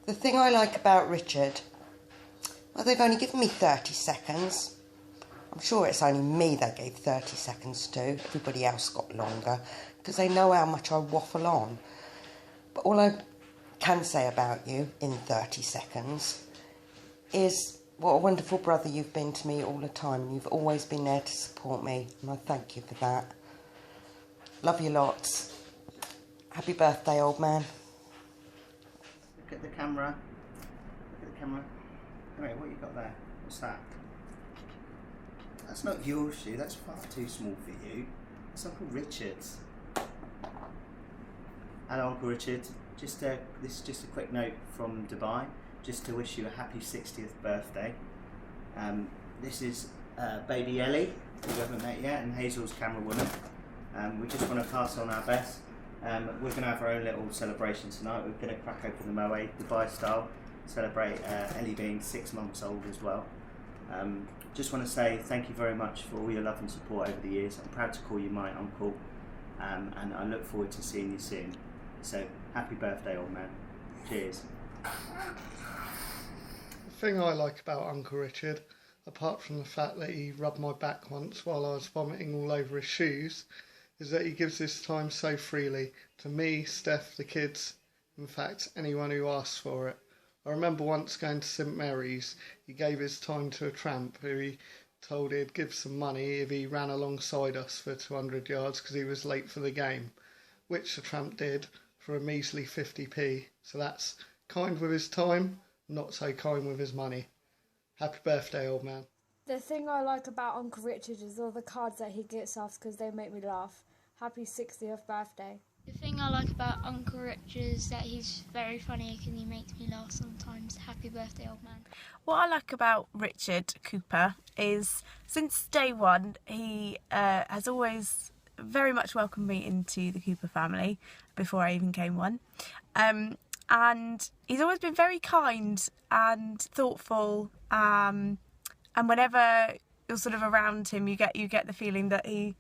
The thing I like about Richard, well, they've only given me 30 seconds. I'm sure it's only me they gave 30 seconds to. Everybody else got longer because they know how much I waffle on. But all I can say about you in 30 seconds is what a wonderful brother you've been to me all the time. You've always been there to support me, and I thank you for that. Love you lots. Happy birthday, old man. Look at the camera. Look at the camera. Right, what you got there? What's that? That's not your shoe. That's far too small for you. It's Uncle Richard's. Hello, Uncle Richard. This is just a quick note from Dubai, just to wish you a happy 60th birthday. This is baby Ellie, who you haven't met yet, and Hazel's camera woman. We just want to pass on our best. We're going to have our own little celebration tonight. We're going to crack open the Moe, Dubai style, celebrate Ellie being 6 months old as well. Just want to say thank you very much for all your love and support over the years. I'm proud to call you my uncle, and I look forward to seeing you soon. So, happy birthday, old man. Cheers. The thing I like about Uncle Richard, apart from the fact that he rubbed my back once while I was vomiting all over his shoes, is that he gives his time so freely to me, Steph, the kids, in fact, anyone who asks for it. I remember once going to St Mary's, he gave his time to a tramp who he told he'd give some money if he ran alongside us for 200 yards because he was late for the game, which the tramp did for a measly 50p. So that's kind with his time, not so kind with his money. Happy birthday, old man. The thing I like about Uncle Richard is all the cards that he gets us because they make me laugh. Happy 60th birthday. The thing I like about Uncle Richard is that he's very funny and he makes me laugh sometimes. Happy birthday, old man. What I like about Richard Cooper is since day one he has always very much welcomed me into the Cooper family before I even came one. And he's always been very kind and thoughtful, and whenever you're sort of around him you get the feeling that he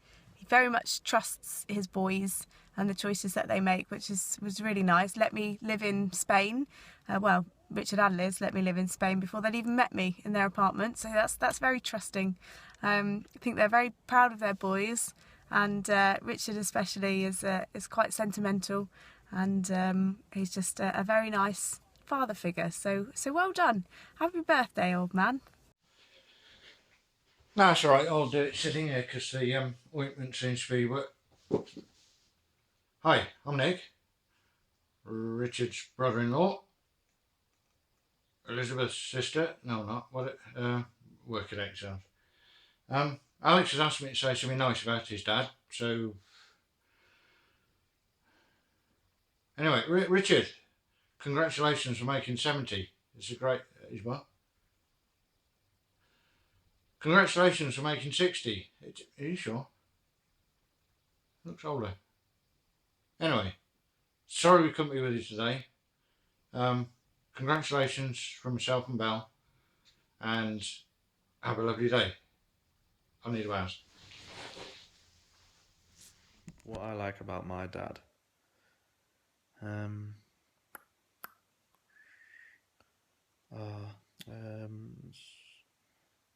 very much trusts his boys and the choices that they make, which was really nice. Let me live in Spain. Richard and Liz let me live in Spain before they'd even met me in their apartment, so that's very trusting. I think they're very proud of their boys, and Richard especially is quite sentimental, and he's just a very nice father figure. So well done. Happy birthday, old man. No, that's all right. I'll do it sitting here because the ointment seems to be work. Hi, I'm Nick, Richard's brother-in-law, Elizabeth's sister. No, not what it. Work it out. Alex has asked me to say something nice about his dad. So anyway, Richard, congratulations for making 70. It's a great. Is what? Congratulations for making 60. Are you sure? Looks older. Anyway, sorry we couldn't be with you today. Congratulations from myself and Belle, and have a lovely day. I need a house. What I like about my dad.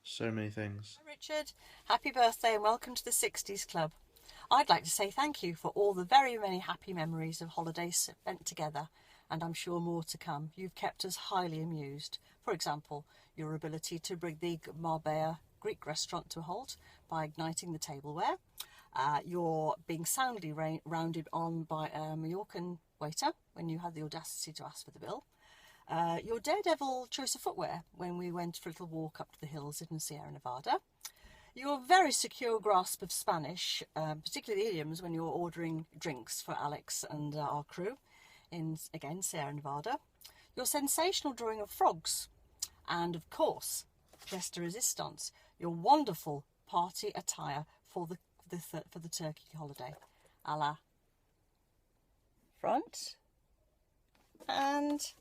So many things. Hi Richard, happy birthday and welcome to the 60s Club. I'd like to say thank you for all the very many happy memories of holidays spent together, and I'm sure more to come. You've kept us highly amused. For example, your ability to bring the Marbella Greek restaurant to a halt by igniting the tableware, your being soundly rounded on by a Mallorcan waiter when you had the audacity to ask for the bill, your daredevil choice of footwear when we went for a little walk up to the hills in Sierra Nevada, your very secure grasp of Spanish, particularly idioms when you're ordering drinks for Alex and our crew in, again, Sierra Nevada, your sensational drawing of frogs, and of course, pièce de résistance, your wonderful party attire for the Turkey holiday, a la front and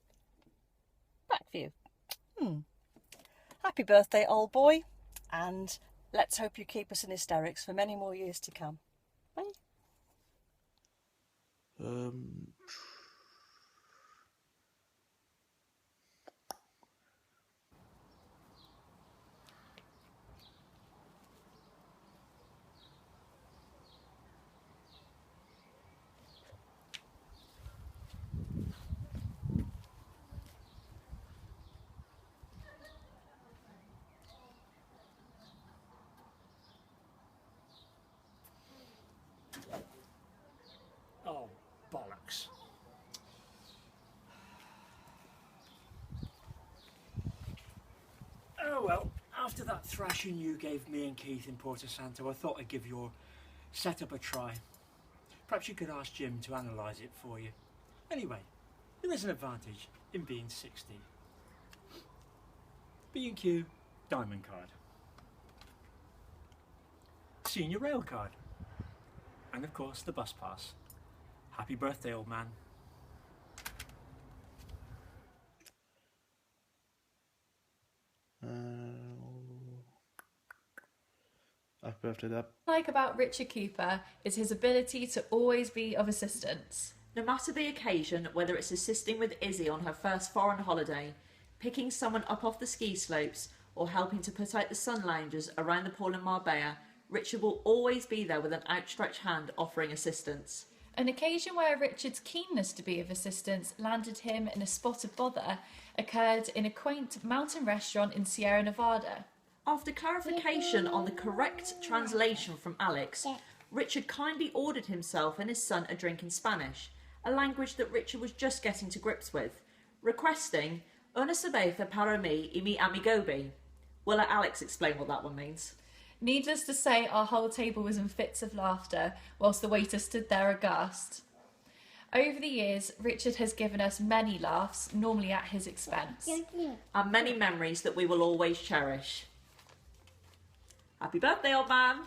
back view. Happy birthday, old boy, and let's hope you keep us in hysterics for many more years to come. Bye. that thrashing you gave me and Keith in Porto Santo, I thought I'd give your setup a try. Perhaps you could ask Jim to analyse it for you. Anyway, there is an advantage in being 60. B&Q Diamond Card. Senior Rail Card. And of course the Bus Pass. Happy birthday, old man. Happy birthday, Dad. What I like about Richard Cooper is his ability to always be of assistance. No matter the occasion, whether it's assisting with Izzy on her first foreign holiday, picking someone up off the ski slopes, or helping to put out the sun loungers around the pool in Marbella, Richard will always be there with an outstretched hand offering assistance. An occasion where Richard's keenness to be of assistance landed him in a spot of bother occurred in a quaint mountain restaurant in Sierra Nevada. After clarification on the correct translation from Alex, Richard kindly ordered himself and his son a drink in Spanish, a language that Richard was just getting to grips with, requesting una cerveza para mí y mi amigobi. We'll let Alex explain what that one means. Needless to say, our whole table was in fits of laughter, whilst the waiter stood there aghast. Over the years, Richard has given us many laughs, normally at his expense. And many memories that we will always cherish. Happy birthday, old man!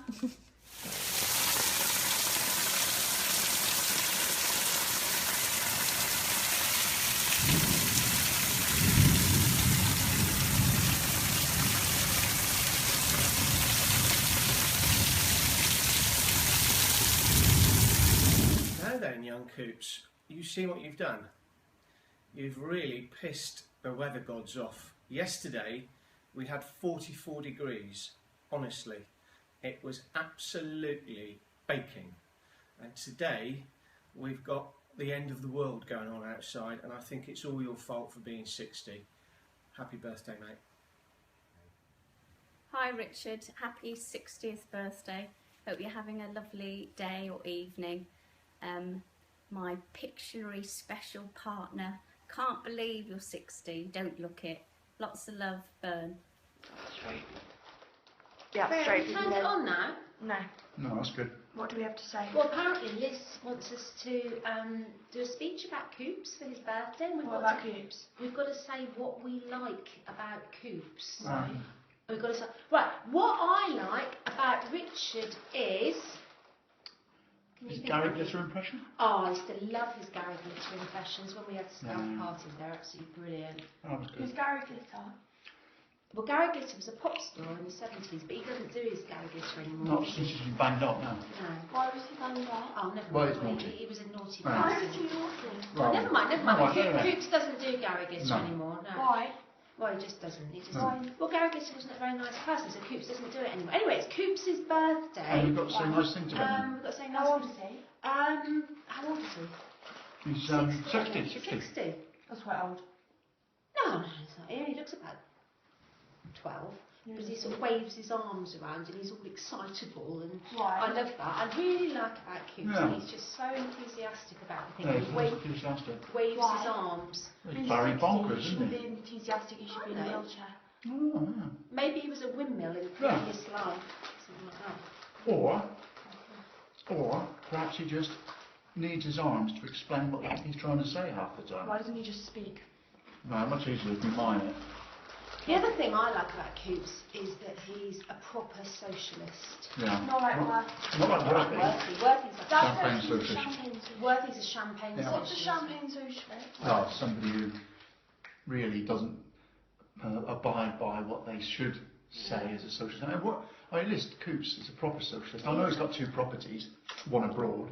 Now then, young Coops, you see what you've done. You've really pissed the weather gods off. Yesterday we had 44 degrees. Honestly, it was absolutely baking. And today we've got the end of the world going on outside, and I think it's all your fault for being 60. Happy birthday, mate. Hi Richard, happy 60th birthday. Hope you're having a lovely day or evening. My Pictionary special partner, can't believe you're 60, don't look it. Lots of love, Bern. Straight. Yeah, straight. Have you turned it on now? No. No, that's good. What do we have to say? Well, apparently Liz wants us to do a speech about Coops for his birthday. And What about Coops? We've got to say what we like about Coops. Right. We've got to say, right, what I like about Richard is... Can you His think Gary of it? Glitter impression? Oh, I used to love his Gary Glitter impressions when we had the staff Yeah. parties. They're absolutely brilliant. Oh, that's Who's good. Gary Glitter? Well, Gary Glitter was a pop star in the 70s, but he doesn't do his Gary Glitter Not anymore. since he's been banged up now. No. Why was he banned out? Oh, never Well, mind. he's naughty. He was a naughty Right. Why person. is he naughty? Well, Never mind, never mind. no, I don't know. Coops doesn't do Gary Glitter No. anymore, no. Why? Well, he just doesn't. He just No. Well, Gary Glitter wasn't a very nice person, so Coops doesn't do it anymore. Anyway, it's Coops' birthday. And we've got to say nice things about him. We've got to say nice How old things. is he? How old is he? He's 60. 60. That's quite old. No, he's not. He only looks about 12. Because he sort of waves his arms around and he's all excitable, and Right. I love that. I really like about Coops. Yeah. He's just so enthusiastic about the Yeah, thing. he's He always enthusiastic. waves Right. his arms. He's Barry Bonkers, You isn't shouldn't he? be enthusiastic, you should be in a No. wheelchair. Oh, yeah. Maybe he was a windmill in a Yeah. previous life. Something like that. Or perhaps he just needs his arms to explain what he's trying to say half the time. Why doesn't he just speak? No, much easier if you mime it. The other thing I like about Coops is that he's a proper socialist. Yeah. Not like Not- Worthy. Not like Worthy. Worthy's a That's Champagne actually socialist. champagne socialist. Worthy's a champagne Yeah. What's a socialist. champagne socialist? Oh, somebody who really doesn't abide by what they should say as a socialist. I mean, listen, Coops is a proper socialist. I know he's got 2 properties, one abroad,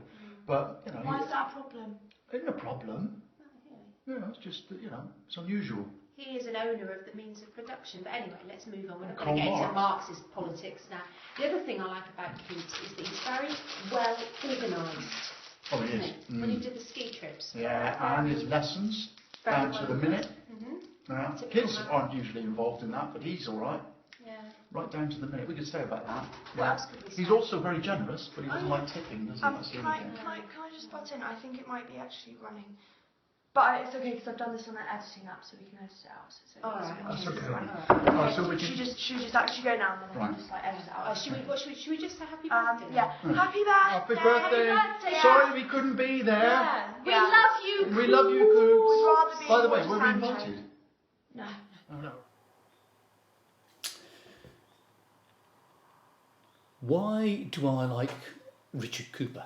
but, you know... Why is that a problem? Ain't no problem. Yeah, it's just, that, you know, it's unusual. He is an owner of the means of production. But anyway, let's move on. We're not Karl going to get into Marx. Marxist politics now. The other thing I like about Coops is that he's very well organised. Oh, he isn't is. it? When you do the ski trips. Yeah, and his lessons, Very down well to the minute. Mm-hmm. Yeah. Typical Kids man. aren't usually involved in that, but he's all right. Yeah. Right down to the minute. We could say about that. What else could we say? He's also very generous, but he doesn't like tipping, does he? That's the Can only I, thing. can I just butt in? I think it might be actually running But it's okay because I've done this on an editing app, so we can edit it out. So it's okay. Alright. That's okay. Right. So we Should can... we just actually go now and then I Right. can just like edit it out? Should we just say happy birthday? Yeah. Right. Happy birthday. Happy birthday. Happy birthday. Sorry we couldn't be there. Yeah. We love you. We love you, Coops. We'd rather be By the way, in were we Santa. invited? No. Oh, no. Why do I like Richard Cooper?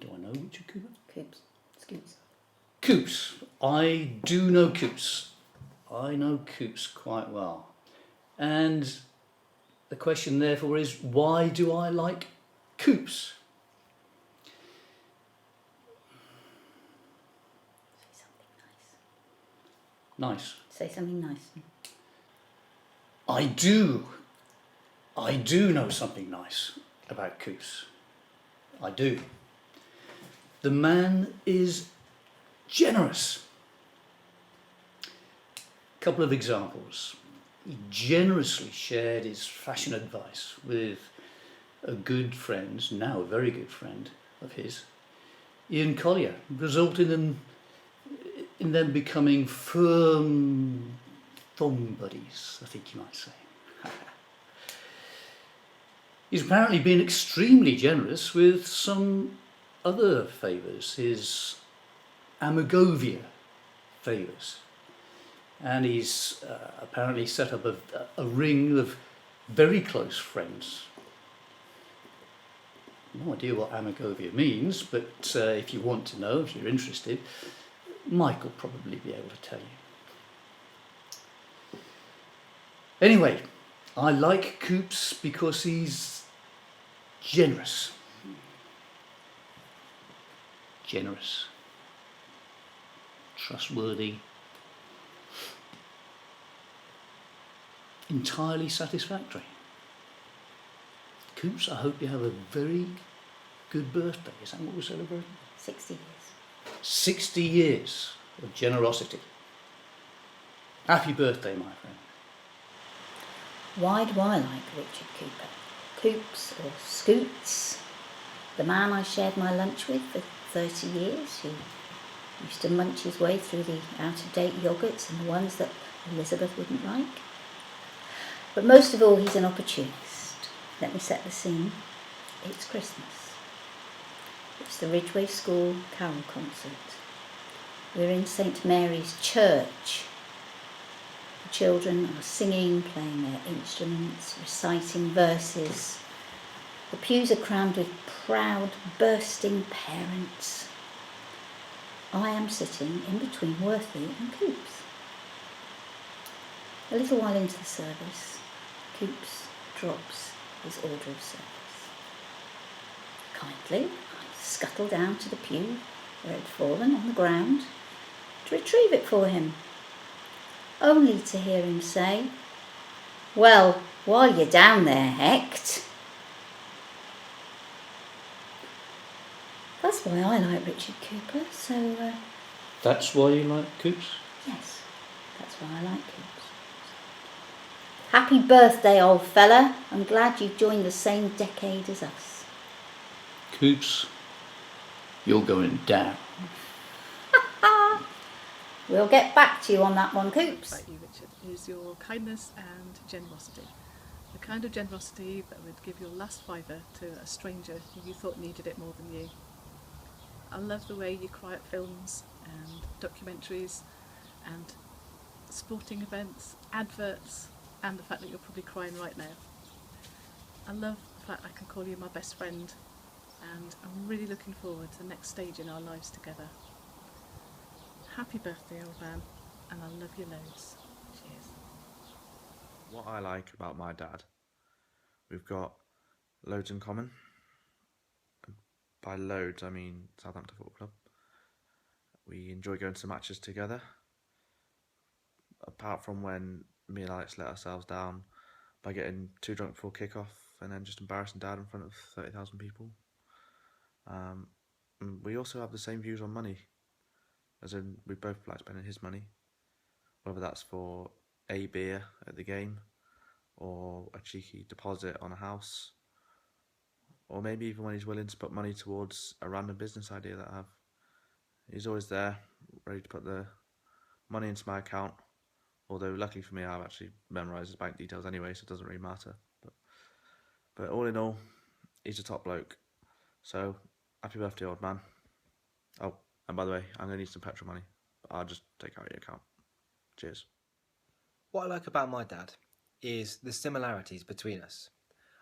Do I know Richard Cooper? Coops. Scoops. Coops. I do know Coops. I know Coops quite well. And the question therefore is, why do I like Coops? Nice. Say something nice. I do know something nice about Coops. I do. The man is generous. A couple of examples. He generously shared his fashion advice with a good friend, now a very good friend of his, Ian Collier, resulting in them becoming firm thong buddies, I think you might say. He's apparently been extremely generous with some other favours, his Amagovia favours. And he's apparently set up a ring of very close friends. No idea what Amagovia means, but if you want to know, if you're interested, Mike will probably be able to tell you. Anyway, I like Coops because he's generous. Generous. Trustworthy. Entirely satisfactory. Coops, I hope you have a very good birthday. Is that what we're celebrating? 60 years. 60 years of generosity. Happy birthday, my friend. Why do I like Richard Cooper? Coops or Scoots? The man I shared my lunch with for 30 years, who used to munch his way through the out-of-date yogurts and the ones that Elizabeth wouldn't like. But most of all, he's an opportunist. Let me set the scene. It's Christmas. It's the Ridgeway School Carol Concert. We're in St Mary's Church. The children are singing, playing their instruments, reciting verses. The pews are crammed with proud, bursting parents. I am sitting in between Worthy and Coops. A little while into the service, Coops drops his order of service. Kindly, I scuttle down to the pew where it had fallen on the ground to retrieve it for him, only to hear him say, "Well, while you're down there, Hecht." That's why I like Richard Cooper, so That's why you like Coops? yes, that's why I like Coops. Happy birthday, old fella. I'm glad you've joined the same decade as us. Coops, you're going down. We'll get back to you on that one, Coops. About you, Richard, is your kindness and generosity. The kind of generosity that would give your last fiver to a stranger who you thought needed it more than you. I love the way you cry at films and documentaries and sporting events, adverts, and the fact that you're probably crying right now. I love the fact I can call you my best friend, and I'm really looking forward to the next stage in our lives together. Happy birthday, old man, and I love you loads. Cheers. What I like about my dad, we've got loads in common. By loads, I mean Southampton Football Club. We enjoy going to matches together. Apart from when me and Alex let ourselves down by getting too drunk before kick-off and then just embarrassing Dad in front of 30,000 people. And we also have the same views on money. As in, we both like spending his money. Whether that's for a beer at the game, or a cheeky deposit on a house, or maybe even when he's willing to put money towards a random business idea that I have. He's always there, ready to put the money into my account. Although luckily for me, I've actually memorised his bank details anyway, so it doesn't really matter. But all in all, he's a top bloke. So happy birthday, old man. Oh, and by the way, I'm going to need some petrol money. I'll just take out your account. Cheers. What I like about my dad is the similarities between us.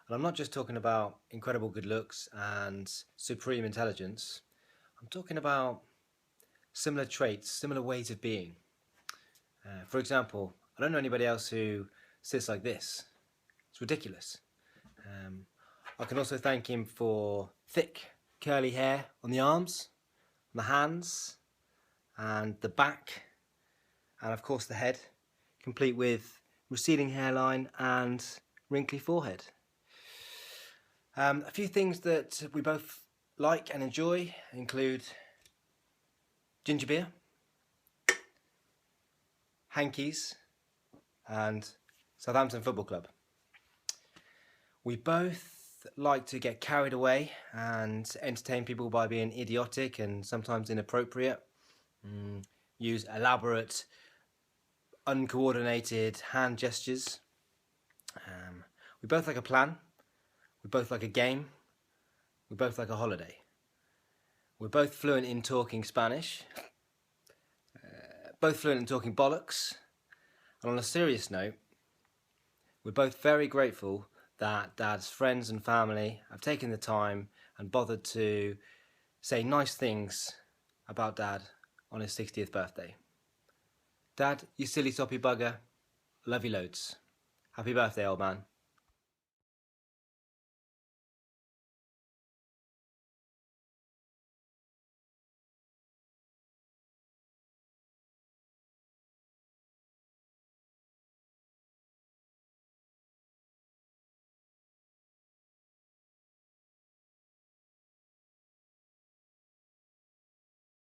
And I'm not just talking about incredible good looks and supreme intelligence. I'm talking about similar traits, similar ways of being. For example, I don't know anybody else who sits like this. It's ridiculous. I can also thank him for thick, curly hair on the arms, on the hands, and the back, and of course the head, complete with receding hairline and wrinkly forehead. A few things that we both like and enjoy include ginger beer, hankies, and Southampton Football Club. We both like to get carried away and entertain people by being idiotic and sometimes inappropriate. Use elaborate, uncoordinated hand gestures. We both like a plan. We both like a game. We both like a holiday. We're both fluent in talking Spanish. Both fluent in talking bollocks. And on a serious note, we're both very grateful that Dad's friends and family have taken the time and bothered to say nice things about Dad on his 60th birthday. Dad, you silly soppy bugger, love you loads. Happy birthday, old man.